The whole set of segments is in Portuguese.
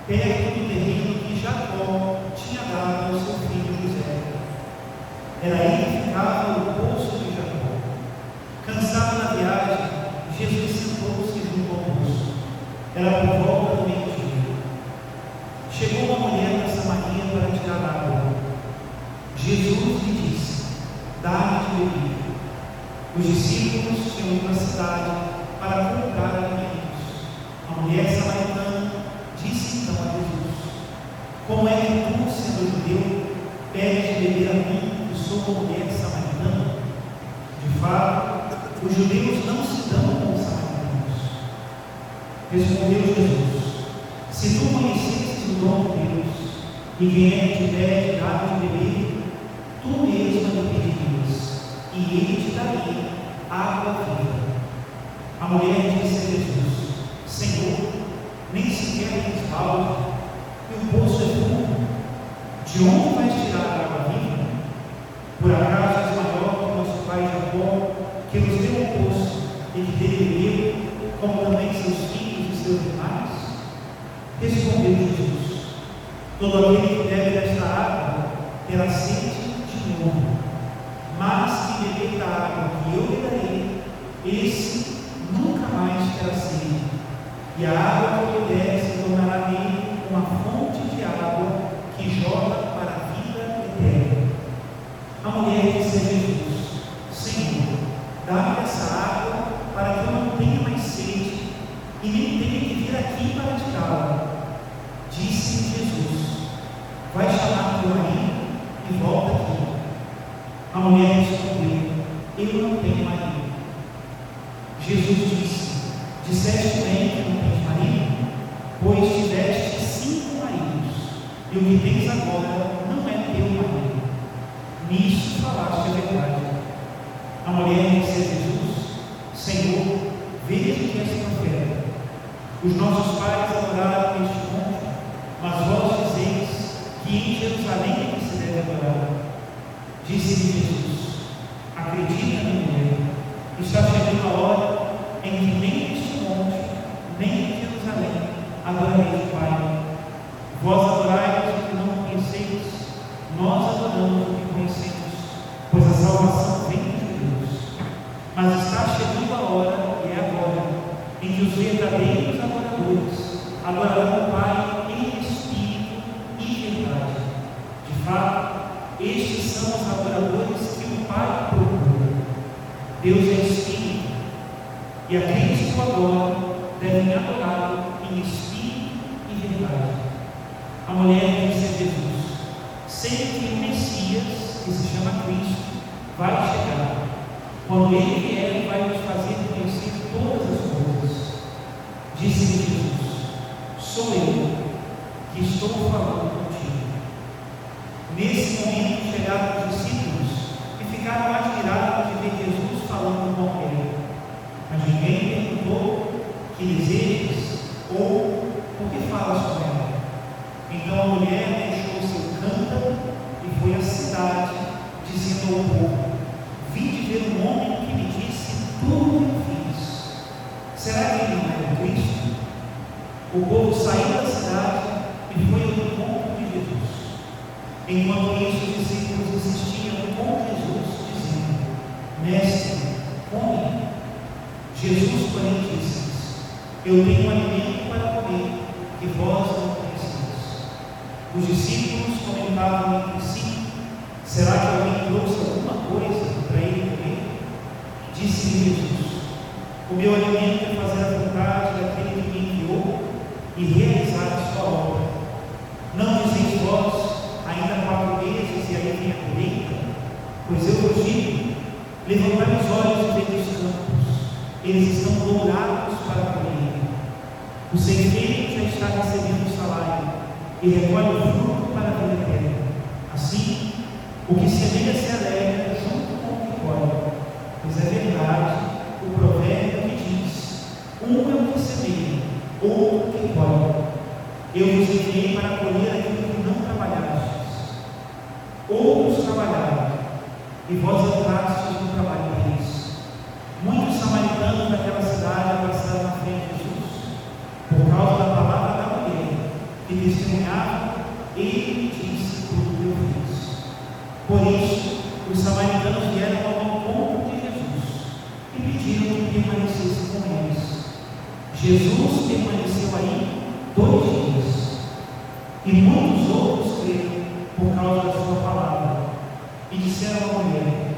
perto do terreno que Jacó tinha dado ao seu filho José. Era aí que ficava o poço de Jacó. Cansado da viagem, Jesus sentou-se junto ao poço. Era por volta do meio-dia. Chegou uma mulher da Samaria para tirar água. Jesus lhe disse: dá-me de beber. Os discípulos tinham ido à cidade para comprar alimentos. A mulher samaritana disse então a Jesus: como é que tu, sendo judeu, pedes de beber a mim, que sou uma mulher samaritana? De fato, os judeus não se dão com os samaritanos. Respondeu Jesus: se tu conhecesses o dom de Deus, e quem é que te pede água de beber, tu mesma lhe pedirias, e ele te daria água viva. A mulher disse a Jesus: Senhor, nem sequer tens balde, e o poço é fundo. De onde vais tirar a água viva? Por acaso és maior que nosso pai Jacó, que nos deu o poço e que dele bebeu, como também seus filhos e seus irmãos? Respondeu Jesus: todo aquele que bebe desta água terá sede de novo, mas quem beber da água que eu lhe darei, esse nunca mais terá sede, e a água que eu lhe der se tornará nele uma fonte de água que jorra para a vida eterna. A mulher disse a Jesus: Senhor, dá-me essa água para que eu não tenha mais sede e nem tenha que vir aqui para tirá-la. Disse Jesus: vai chamar teu marido e volta aqui. A mulher respondeu: eu não tenho marido. Jesus disse: disseste bem que não tens marido, pois tiveste 5 maridos, e o que tens agora não é teu marido. Nisso falaste a verdade. A mulher disse a Jesus: Senhor, veja que és profeta. Os nossos pais adoraram neste monte, mas vós dizeis que em Jerusalém é que se deve adorar. Disse-lhe Jesus: acredita, mulher, está chegando a hora em que nem neste monte, nem em Jerusalém adorareis o Pai. Vós adorais o que não conheceis, nós adoramos o que conhecemos, pois a salvação vem de Deus. Mas está chegando a hora, e é agora, em que os verdadeiros adoradores adorarão o Pai em espírito e verdade. De fato, estes são os adoradores que o Pai procura. Deus é Espírito, e aqueles que o adoram devem adorá-lo em espírito e verdade. A mulher disse a Jesus: sei que o Messias, que se chama Cristo, vai chegar. Quando ele vier, vai nos fazer conhecer todas as coisas. Disse-lhe Jesus: sou eu que estou falando contigo. Nesse momento chegaram os discípulos e ficaram admirados de ver Jesus falando com ele. Mas ninguém perguntou: que desejas? Ou por que falas com ela? Então a mulher deixou seu cântaro e foi à cidade, dizendo ao povo: vinde ver um homem que me disse tudo o que eu fiz. Será que ele não é o Cristo? O povo saiu da cidade e foi ao encontro de Jesus. Enquanto isso, os discípulos insistiam com Jesus, dizendo: mestre, come. Jesus, porém, disse-lhes: eu tenho um alimento para comer que vós não conheceis. Os discípulos comentavam entre si: será que alguém trouxe alguma coisa para ele comer? Disse-lhe Jesus: o meu alimento é fazer a vontade daquele que me enviou e realizar a sua obra. Não dizeis vós: ainda 4 meses e aí vem a colheita? Pois eu vos digo: levantai os olhos e vede os campos, eles estão dourados para a colheita. O ceifeiro já está recebendo o salário e recolhe o fruto para a vida eterna. Assim, o que semeia se alegra junto com o que colhe, pois é verdade o provérbio que diz: um é o que semeia, outro que colhe. Eu vos enviei para colher aquilo que não trabalhastes. Outros trabalharam, e vós entrastes no trabalho deles. Muitos samaritanos daquela cidade passaram na frente de Jesus, por causa da palavra da mulher, que testemunhavam: ele disse tudo que eu fiz. Por isso, os samaritanos vieram ao encontro de Jesus e pediram que permanecesse com eles. Jesus permaneceu aí 2 dias, e muitos outros creram por causa da sua palavra, e disseram à mulher: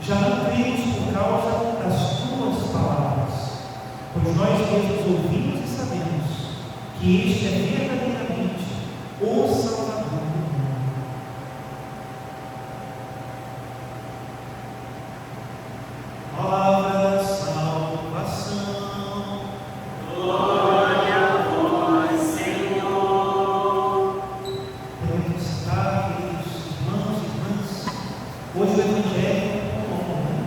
já não cremos por causa das tuas palavras, pois nós mesmos ouvimos e sabemos que este é verdadeiramente o Salvador do mundo. Palavra da salvação. Glória a vós, Senhor. Podemos citar, queridos irmãos e irmãs, hoje o Evangelho é um longo, né?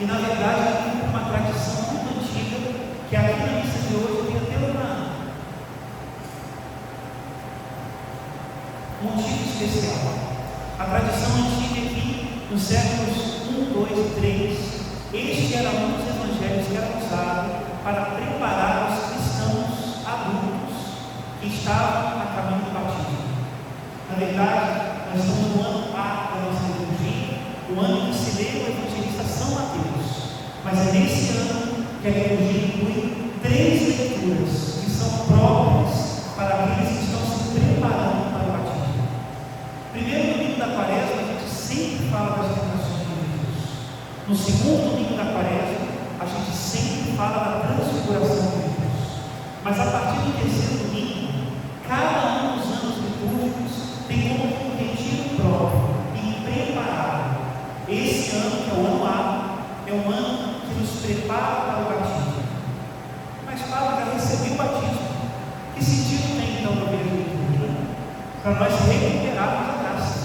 E na verdade tem uma tradição muito antiga, que aqui na missa de hoje tem até um motivo especial. A tradição antiga é que nos séculos 1, 2 e 3, este era um dos evangelhos que era usado para preparar os cristãos adultos que estavam a caminho do batismo. Na verdade, nós estamos no ano A da nossa liturgia, o ano que se lê o evangelista São Mateus. Mas é nesse ano que a liturgia inclui 3 leituras que são próprias para aqueles que estão se preparando para o batismo. Primeiro domingo da Quaresma, a gente sempre fala das tentações de Jesus. No segundo domingo da Quaresma, a gente sempre fala da transfiguração de Jesus. Mas a partir do terceiro domingo, cada um dos anos litúrgicos tem como um retiro próprio e preparado. Esse ano, que é o ano A, é um ano que nos prepara para o batismo. Mas Paulo já recebeu o batismo. Que sentido tem então no meio da liturgia? Para nós recuperarmos a graça,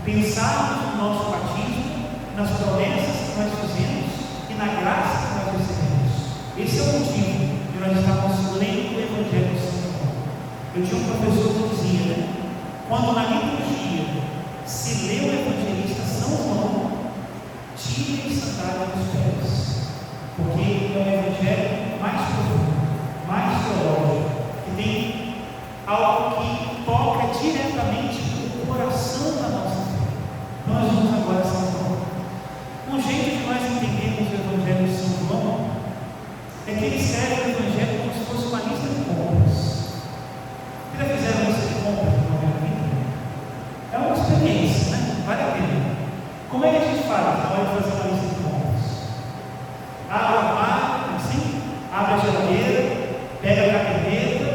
pensarmos no nosso batismo, nas promessas que nós fizemos e na graça que nós recebemos. Esse é o motivo de nós estarmos lendo o Evangelho de São João. Eu tinha um professor que dizia, né? Quando na liturgia se lê o evangelista São João, tirem sandália dos pés, porque é o evangelho mais profundo, mais teológico, que tem algo que toca diretamente o coração da nossa fé. Nós vamos agora a São João. Um jeito de nós entendermos o evangelho de São João é que ele escreve o evangelho como se fosse uma lista de compras. Já fizeram uma lista de compras no momento da vida? É uma experiência, né? Vale a pena. Como é que a gente faz na hora de fazer uma lista de compras? Abre o armário, assim, abre a geladeira, pega a caneta,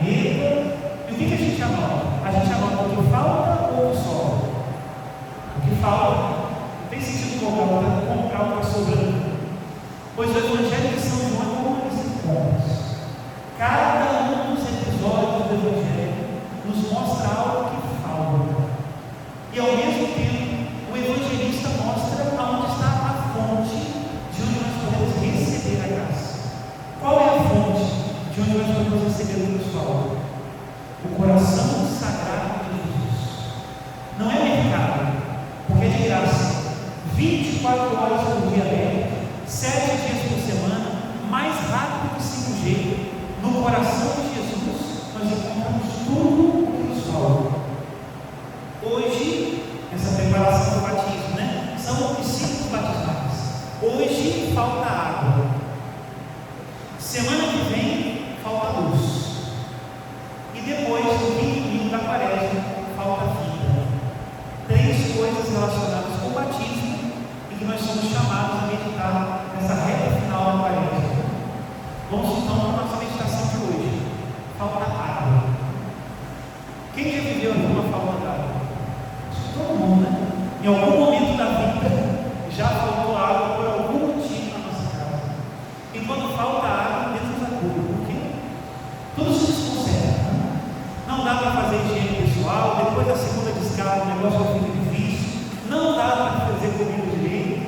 e o que a gente anota? A gente anota o que falta ou o que sobra? O que falta, não tem sentido comprar o que está sobrando. Pois o Evangelho de São João é como uma lista de compras. Cada um dos episódios do Evangelho nos mostra algo que falta. E ao mesmo tempo, o evangelista mostra aonde está a fonte de onde nós podemos receber a graça. Qual é a fonte de onde nós podemos receber o que nos falta? O coração sagrado de Jesus. Não é mercado, porque é de graça. 24 horas por dia aberto, 7 dias por semana, mais rápido que 5G. No coração de Jesus, nós encontramos tudo o que nos falta. Hoje, essa preparação do batismo, né? São os discípulos batismais. Hoje falta água. Semana que vem falta luz. E depois, no quinto domingo da Quaresma, falta vida. 3 coisas relacionadas com o batismo e que nós somos chamados a meditar nessa reta final da Quaresma. Vamos então para a nossa meditação de hoje. Falta água. Quem já viveu alguma falta d'água? Todo mundo, né? Em algum momento da vida já faltou água por algum motivo na nossa casa. E quando falta água, Deus nos acuda. Por quê? Tudo se desconcerta. Não dá para fazer higiene pessoal. Depois da segunda descarga, o negócio fica difícil. Não dá para fazer comida direito.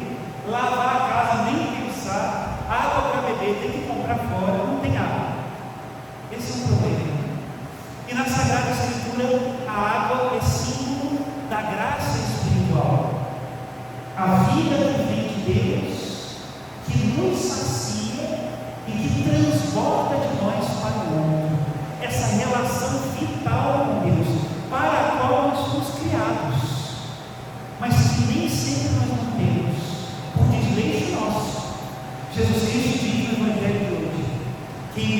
Lavar a casa, nem pensar. Água para beber, tem que comprar fora. Não tem água. Esse é um problema. E na Sagrada Escritura, a água é símbolo da graça espiritual. A vida que vem de Deus, que nos sacia e que transborda de nós para o outro.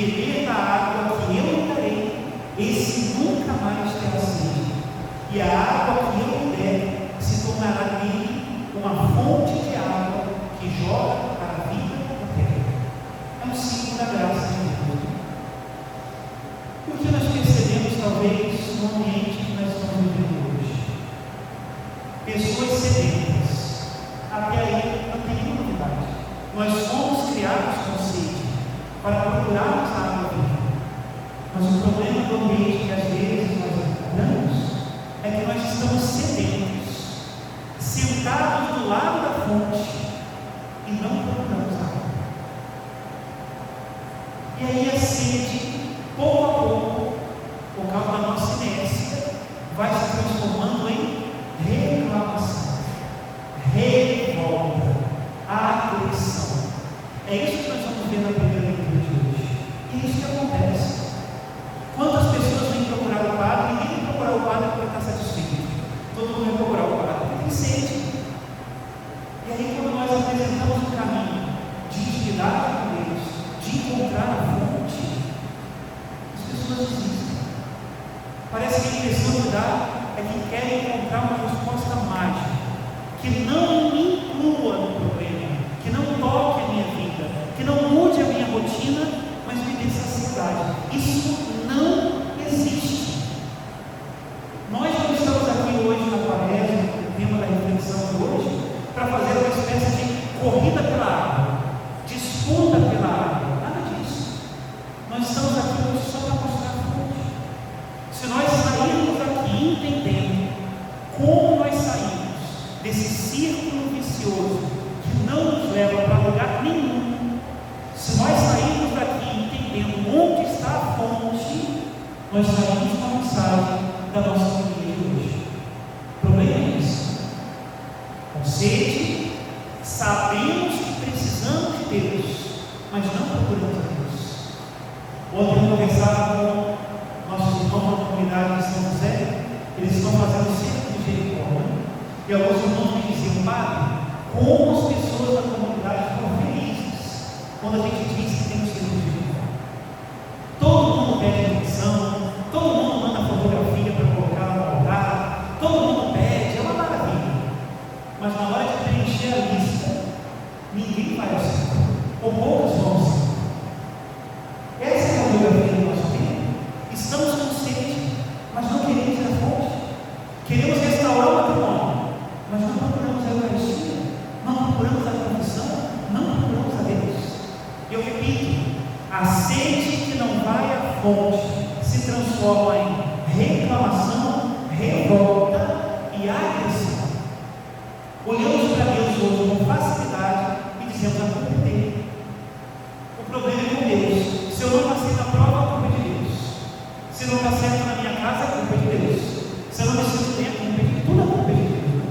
beber da água que eu lhe darei, esse nunca mais terá sede, e a água que eu lhe der se tornará nele uma fonte de água que jorra para a vida eterna. É um símbolo da graça de Deus. E o que nós percebemos, talvez, no ambiente que nós estamos vivendo hoje? Pessoas sedentas. Até aí não tem nenhuma novidade. Nós fomos criados com sede para procurarmos a água viva. Mas o problema do ambiente que às vezes nós encontramos é que nós estamos sedentos, sentados do lado da fonte e não procuramos água. E aí a sede, pouco a pouco, por causa da nossa inércia, vai se transformando em reclamação, revolta, agressão. É isso que nós vamos ver na primeira leitura de hoje. E é isso que acontece. Quantas pessoas vêm procurar o padre? Ninguém vem procurar o padre porque está satisfeito. Todo mundo vem procurar o padre porque tem sede. E aí, quando nós apresentamos um caminho de intimidade com Deus, de encontrar a fonte, as pessoas desistem. Parece que a impressão que dá é que querem encontrar uma resposta mágica, que não me inclua no problema, que não toque a minha vida, que não mude a minha rotina, mas me dê saciedade. Isso não existe. Nós não estamos aqui hoje na Quaresma, no tema da reflexão de hoje, para fazer uma espécie de corrida pela água, disputa pela água, nada disso. Nós estamos aqui hoje só para mostrar a fonte. Se nós sairmos daqui entendendo como nós saímos desse círculo vicioso que não nos leva para lugar nenhum, se nós sairmos daqui entendendo onde está a fonte, nós saímos com a mensagem da nossa família de hoje. O problema é isso. Com sede, sabemos que precisamos de Deus, mas não procuramos a Deus. Ontem eu conversava com nossos irmãos da comunidade de São José, eles estão fazendo o centro de Jericó, e alguns irmãos me diziam: padre, como as pessoas da comunidade ficam felizes quando a gente diz que tem o centro de Jericó. Todo mundo pede atenção, todo mundo manda fotografia para colocar no altar, todo mundo pede, é uma maravilha. Mas na hora de preencher a lista, ninguém vai ao centro, ou poucos vão ao centro. Essa é a fotografia do nosso tempo. Estamos com sede, mas não queremos ir à fonte. Queremos restaurar o matrimônio, mas não procuramos a Eucaristia, não procuramos a confissão, não procuramos a Deus. Eu repito, a sede que não vai à fonte se transforma em reclamação, revolta e agressão. Olhamos para Deus hoje com facilidade e dizemos: a culpa é dele. O problema é com Deus. Se eu não passei na prova, a culpa é de Deus. Se não está certo na minha casa, a culpa é de Deus. Se eu não me sinto bem, a culpa é de Deus. Tudo a culpa é de Deus.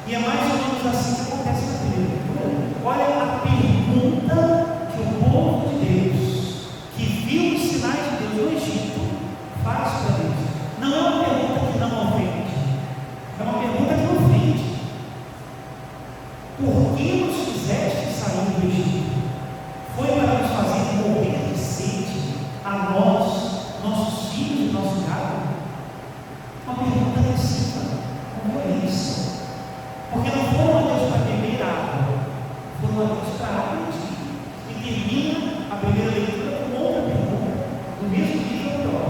E é mais ou menos assim que acontece na primeira leitura. Olha a pergunta que o povo de Deus, que viu os sinais de Deus no Egito, faz para Deus. Não é uma pergunta que não ofende, é uma pergunta que ofende. Por que nos fizeste sair do Egito? Foi para nos fazer morrer de sede, a nós, nossos filhos e nosso gado? Uma pergunta agressiva, com violência. Porque não foram a Deus para beber água, foram a Deus para agredir. E termina a primeira leitura com outra pergunta, do mesmo nível pior: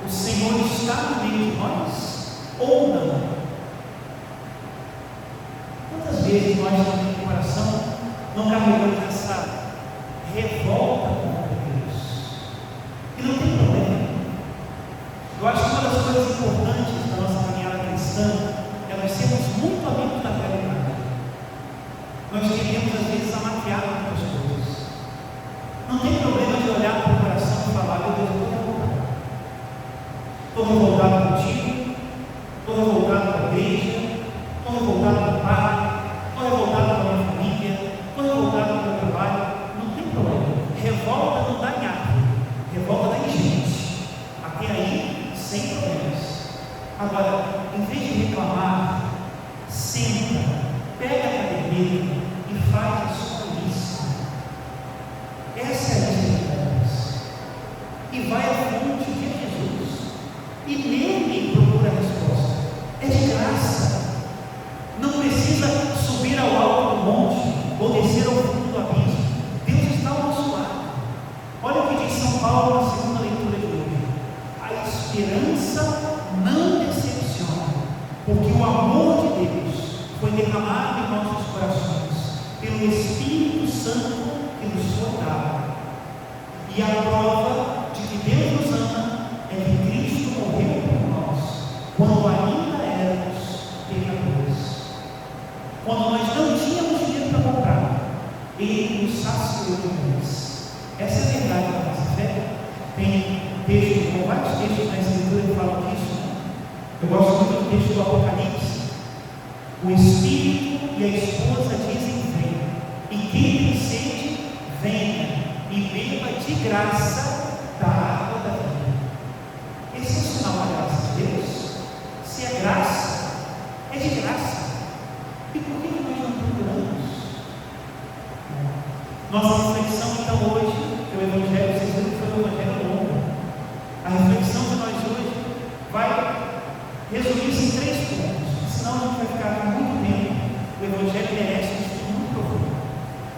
o Senhor está no meio de nós ou não? Quantas vezes nós, no nosso coração, não carregamos essa revolta contra Deus? E não tem problema. Eu acho que uma das coisas importantes da nossa caminhada cristã é nós sermos muito amigos da realidade. Nós queremos, às vezes, amatear muitas coisas. Não tem problema de olhar para o coração e falar: meu Deus, estou revoltado contigo, estou revoltado com a igreja, estou revoltado com o pai, estou revoltado com a minha família, estou revoltado com o meu trabalho. Não tem problema. Revolta não dá em árvore, revolta dá em gente. Até aí, sem problemas. Agora, em vez de reclamar, senta, pega a caderneta e faz a sua lista. Essa é a lista. esperança não decepciona, porque o amor de Deus foi derramado em nossos corações pelo Espírito Santo que nos foi dado. E a prova de que Deus nos ama é que Cristo morreu por nós quando ainda éramos pecadores. Quando nós não tínhamos dinheiro para comprar, Ele nos saciou de bens. Essa é a verdade da nossa fé. Tem textos, vários textos na Escritura que falam disso. Eu gosto muito do texto do Apocalipse. O Espírito e a esposa dizem: venha, e quem tem sede, venha e beba de graça da água da vida. Esse é o sinal da graça de Deus. Se é graça, é de graça. E por que nós não procuramos? Nossa reflexão então hoje, que o Evangelho, vocês viram que foi um Evangelho longo. A reflexão de nós hoje vai resumir-se em 3 pontos, senão a gente vai ficar com muito tempo. O Evangelho merece um estudo muito profundo.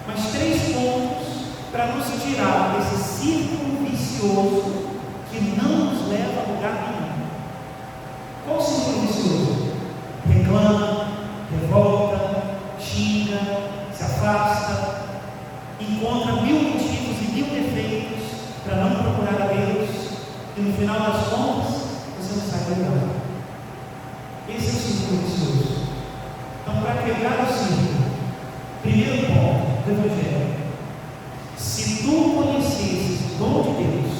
Mas 3 pontos para nos tirar desse círculo vicioso que não nos leva a lugar nenhum. Qual o círculo vicioso? Reclama, revolta, xinga, se afasta, encontra 1000 motivos e 1000 defeitos para não procurar a Deus, e no final das contas você não sai do lugar. Esse é o círculo vicioso. Então, para quebrar o círculo, primeiro ponto do Evangelho: se tu conhecesses o dom de Deus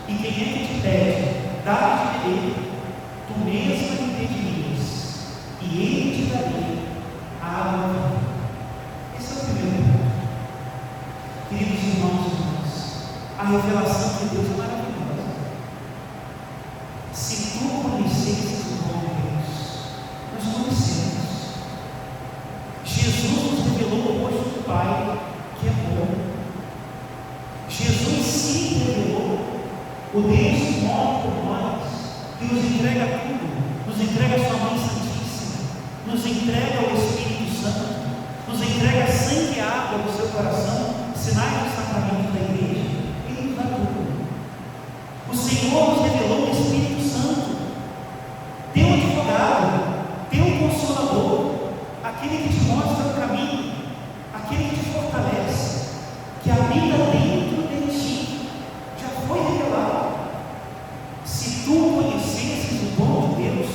e quem é que te pede, dá de beber, tu mesma lhe pedirias, e Ele te daria a água da vida. Esse é o primeiro ponto. Queridos irmãos e irmãs, a revelação de Deus é maravilhosa. Se tu conhecesses o dom de Deus, nós conhecemos. Jesus nos revelou o rosto do Pai, que é bom. Jesus se revelou, o Deus que morre por nós, que nos entrega tudo, nos entrega a sua mãe santíssima, nos entrega o Espírito Santo, nos entrega sangue e água do seu coração, sinais do sacramento da igreja. Ele nos dá tudo. O Senhor nos revelou o Espírito Santo, teu advogado, teu consolador, aquele que te mostra o caminho, aquele que te fortalece, que habita dentro de ti, já foi revelado. Se tu conhecesses o dom de Deus,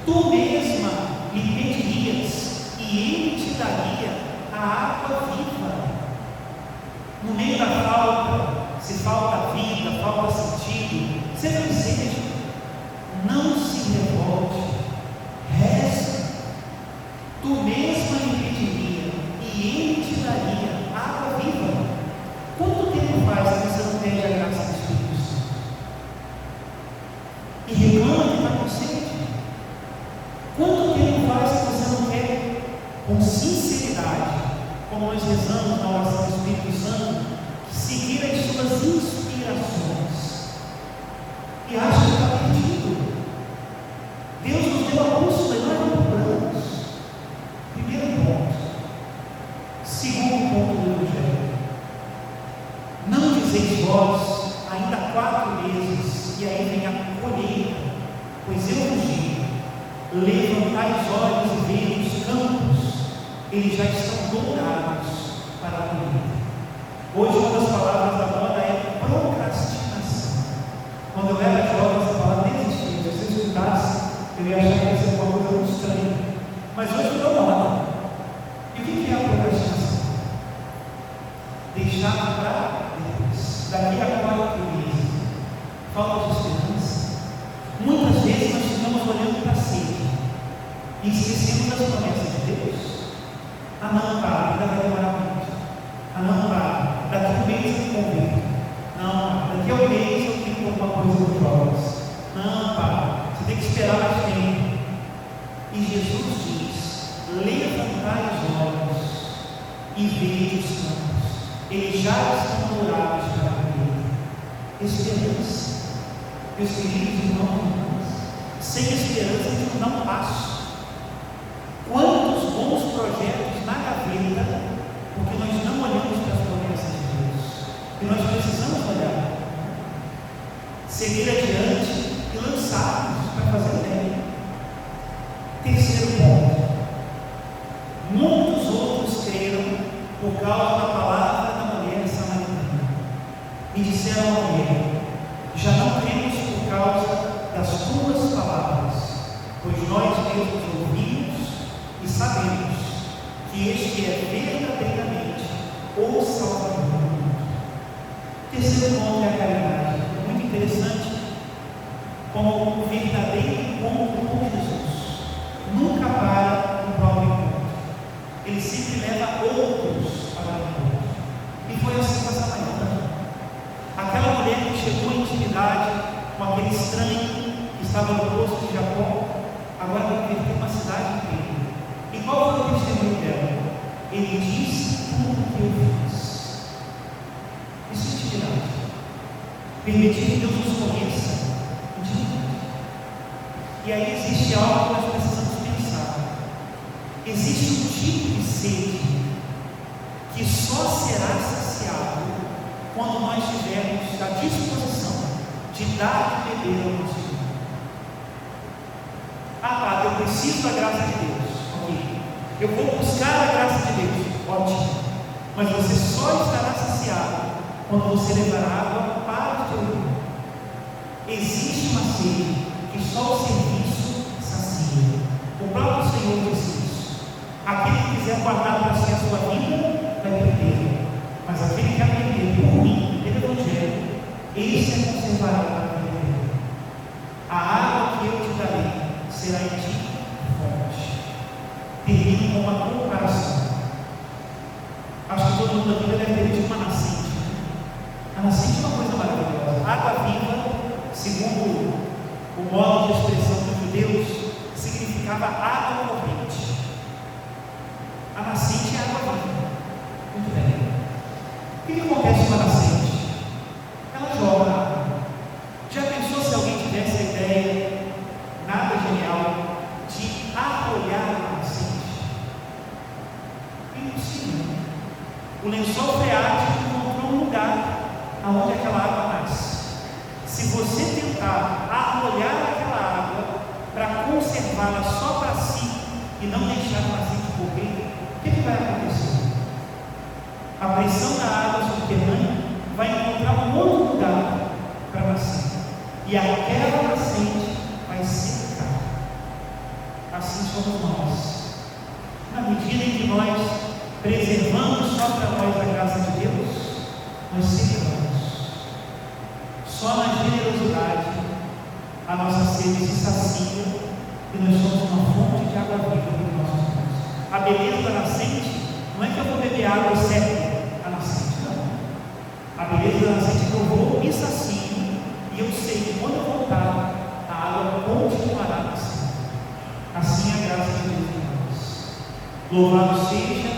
tu mesma lhe pedirias, e Ele te daria a água viva. No meio da falta, se falta vida, falta sentido, seja que seja, não se revolte, reze. Tu mesma lhe pediria, e Ele te daria água viva. Quanto tempo faz que você não pede a graça do Espírito Santo? E reclama que está com sede? Quanto tempo faz que você não quer, com sinceridade, como nós rezamos na oração do Espírito Santo, seguir as suas inspirações, e acha que está perdido? Deus nos deu a bússola e nós não procuramos. Primeiro ponto. Segundo ponto do Evangelho: não dizeis vós, ainda 4 meses, e aí vem a colheita, pois eu vos digo: levantai os olhos e vejam os campos, eles já estão dourados para a colheita. Hoje uma das palavras da moda é procrastinação. Quando eu era jovem, essa palavra nem existia. Se você escutasse, eu ia achar que ia ser uma coisa muito estranha. Mas hoje virou moda. E o que é a procrastinação? Deixar para depois. Daqui a 4 meses. Falta de esperança. Muitas vezes nós ficamos olhando para a sede e esquecemos das promessas de Deus. Ah, não, para, ainda vai demorar muito. Ah, não, para, daqui a 1 mês eu me converto. Não, daqui a 1 mês eu tenho alguma coisa de provas. Não, para, você tem que esperar mais tempo. E Jesus diz: levantai os olhos e vede os campos, eles já estão dourados para a colheita. Esperança. Meus queridos irmãos e irmãs, sem esperança a gente não dá um passo. Quantos bons projetos na gaveta, porque nós não olhamos para as promessas de Deus, e nós precisamos olhar, seguir adiante e lançados para fazer o bem. Terceiro ponto: muitos outros creram por causa da palavra da mulher samaritana e disseram ao rei: já não cremos por causa das tuas palavras, pois nós mesmos ouvimos e sabemos que este é verdadeiramente o Salvador do mundo. Terceiro ponto é a caridade. É muito interessante como o verdadeiro encontro com Jesus nunca para no próprio encontro. Ele sempre leva outros para o encontro. E foi assim com a samaritana. Aquela mulher que chegou em intimidade com aquele estranho que estava no poço de Jacó, agora converteu uma cidade inteira. E qual foi o testemunho dela? Ele disse tudo o que eu fiz. Isso é intimidade. Permitir que Deus nos conheça. Intimidade. E aí existe algo que nós precisamos pensar. Existe um tipo de sede que só será saciado quando nós tivermos a disposição de dar e beber ao nosso Senhor. Eu preciso da graça de Deus. Ok. Eu vou buscar a graça de Deus. Ótimo. Mas você só estará saciado quando você levar água para o teu irmão. Existe uma sede que só o serviço sacia. O próprio Senhor disse isso. Aquele que quiser guardar para si a sua vida, vai perder. Mas aquele que aprender por mim, pelo Evangelho, esse é conservará para a vida eterna. A água que eu te darei será em ti fonte. Termino com uma comparação. Acho que todo mundo aqui deve ter visto uma nascente. A nascente é uma coisa maravilhosa. Água viva, segundo o modo de expressão dos judeus, significava água corrente. A nascente é água viva. Muito bem. O que acontece com a nascente? Ela joga água. Já pensou se alguém tivesse a ideia, nada genial, de arrolhar a nascente? É impossível. O lençol freático encontrou um lugar onde aquela água nasce. Se você tentar arrolhar aquela água para conservá-la só para si e não deixar a nascente correr, o que vai acontecer? A pressão da água subterrânea vai encontrar um outro lugar para nascer. E aquela nascente vai secar. Assim somos nós. Na medida em que nós preservamos só para nós a graça de Deus, nós secamos. Só na generosidade a nossa sede se sacia e nós somos uma fonte de água viva para os nossos irmãos. A beleza da nascente não é que eu vou beber água e seco a nascente, não. A beleza da nascente é que eu vou me sacio e eu sei que quando eu voltar, a água continuará nascendo. Assim é a graça de Deus em nós. Louvado seja